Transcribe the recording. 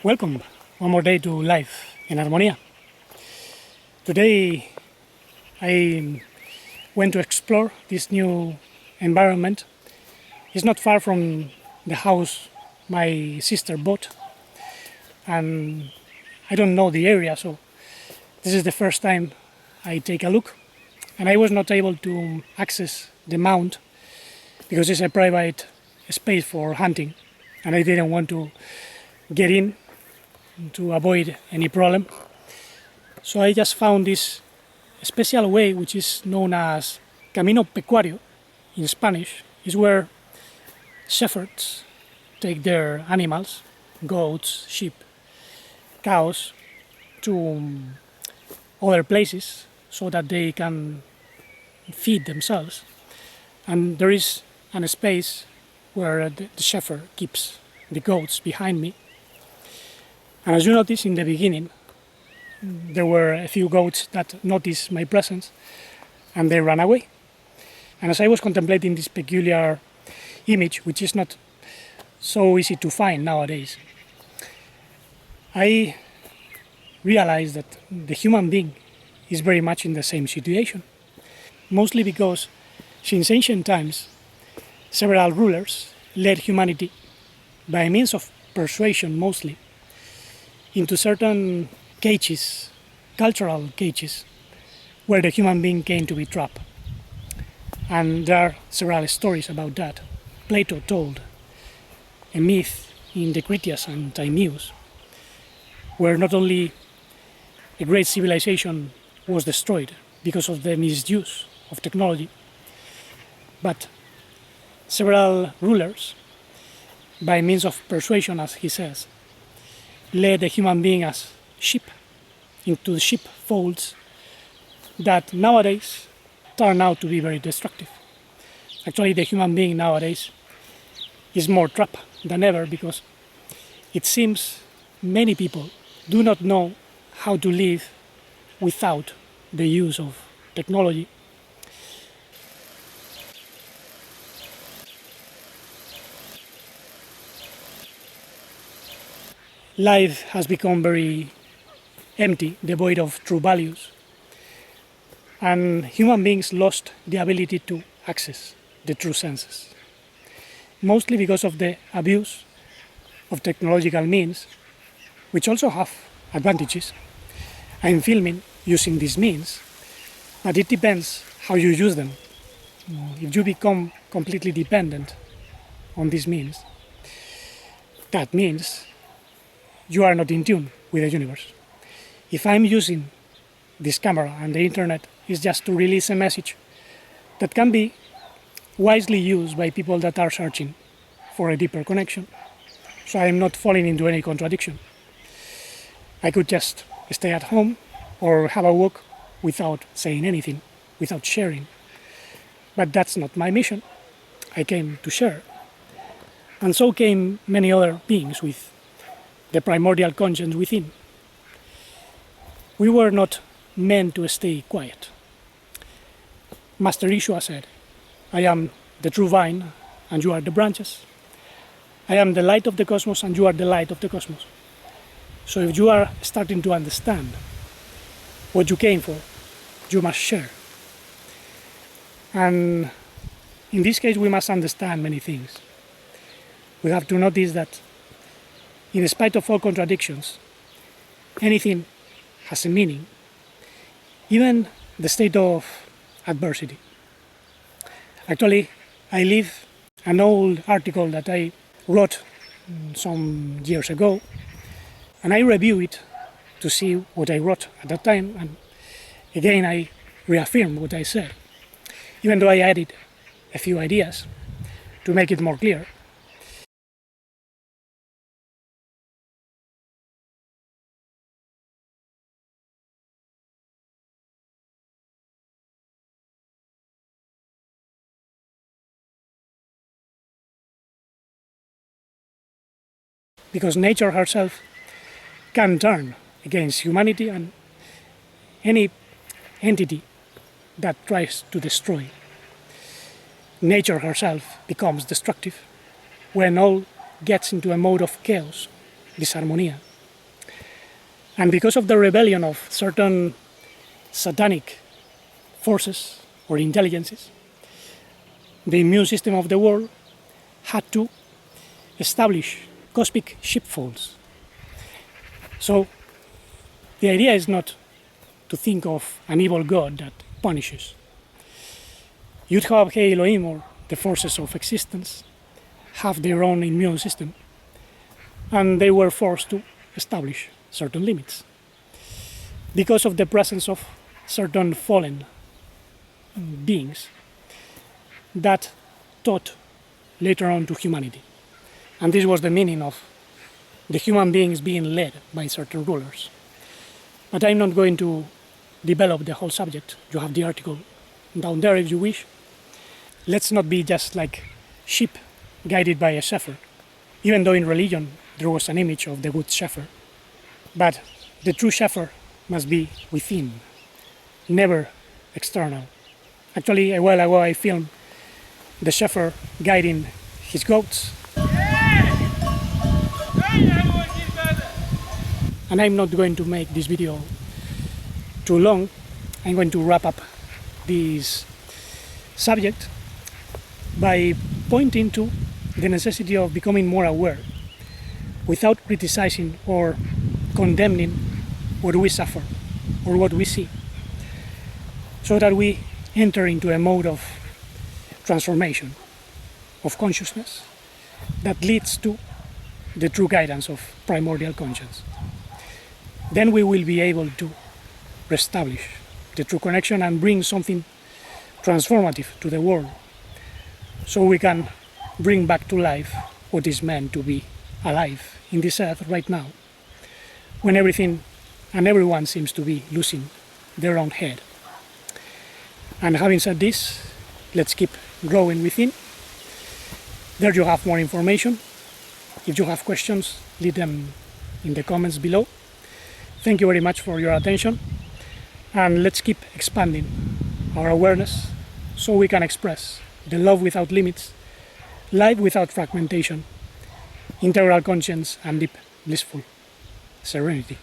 Welcome one more day to Life in Armonía. Today I went to explore this new environment. It's not far from the house my sister bought, and I don't know the area, so this is the first time I take a look. And I was not able to access the mount because it's a private space for hunting, and I didn't want to get in to avoid any problem. So I just found this special way, which is known as Camino Pecuario in Spanish, is where shepherds take their animals, goats, sheep, cows, to other places so that they can feed themselves. And there is a space where the shepherd keeps the goats behind me. And as you notice in the beginning, there were a few goats that noticed my presence and they ran away. And as I was contemplating this peculiar image, which is not so easy to find nowadays, I realized that the human being is very much in the same situation. Mostly because since ancient times, several rulers led humanity by means of persuasion mostly into certain cages, cultural cages, where the human being came to be trapped. And there are several stories about that. Plato told a myth in the Critias and Timaeus, where not only a great civilization was destroyed because of the misuse of technology, but several rulers, by means of persuasion, as he says, led the human being as sheep into the sheepfolds that nowadays turn out to be very destructive. Actually, the human being nowadays is more trapped than ever because it seems many people do not know how to live without the use of technology. Life has become very empty, devoid of true values, and human beings lost the ability to access the true senses, mostly because of the abuse of technological means, which also have advantages. I'm filming using these means, but it depends how you use them. If you become completely dependent on these means, that means you are not in tune with the universe. If I'm using this camera and the internet is just to release a message that can be wisely used by people that are searching for a deeper connection, so I'm not falling into any contradiction. I could just stay at home or have a walk without saying anything, without sharing. But that's not my mission. I came to share. And so came many other beings with the primordial conscience within. We were not meant to stay quiet. Master Yeshua said, I am the true vine and you are the branches. I am the light of the cosmos and you are the light of the cosmos. So if you are starting to understand what you came for, you must share. And in this case, we must understand many things. We have to notice that in spite of all contradictions, anything has a meaning, even the state of adversity. Actually, I leave an old article that I wrote some years ago, and I review it to see what I wrote at that time, and again I reaffirm what I said, even though I added a few ideas to make it more clear. Because nature herself can turn against humanity and any entity that tries to destroy. Nature herself becomes destructive when all gets into a mode of chaos, disharmonia. And because of the rebellion of certain satanic forces or intelligences, the immune system of the world had to establish cosmic sheepfolds. So the idea is not to think of an evil God that punishes. Yud-Hah Elohim, or the forces of existence, have their own immune system, and they were forced to establish certain limits because of the presence of certain fallen beings that taught later on to humanity. And this was the meaning of the human beings being led by certain rulers. But I'm not going to develop the whole subject. You have the article down there if you wish. Let's not be just like sheep guided by a shepherd, even though in religion there was an image of the good shepherd. But the true shepherd must be within, never external. Actually, a while ago I filmed the shepherd guiding his goats. And I'm not going to make this video too long. I'm going to wrap up this subject by pointing to the necessity of becoming more aware without criticizing or condemning what we suffer or what we see, so that we enter into a mode of transformation of consciousness that leads to the true guidance of primordial conscience. Then we will be able to reestablish the true connection and bring something transformative to the world, so we can bring back to life what is meant to be alive in this earth right now, when everything and everyone seems to be losing their own head. And having said this, let's keep growing within. There you have more information. If you have questions, leave them in the comments below. Thank you very much for your attention, and let's keep expanding our awareness so we can express the love without limits, life without fragmentation, integral conscience, and deep blissful serenity.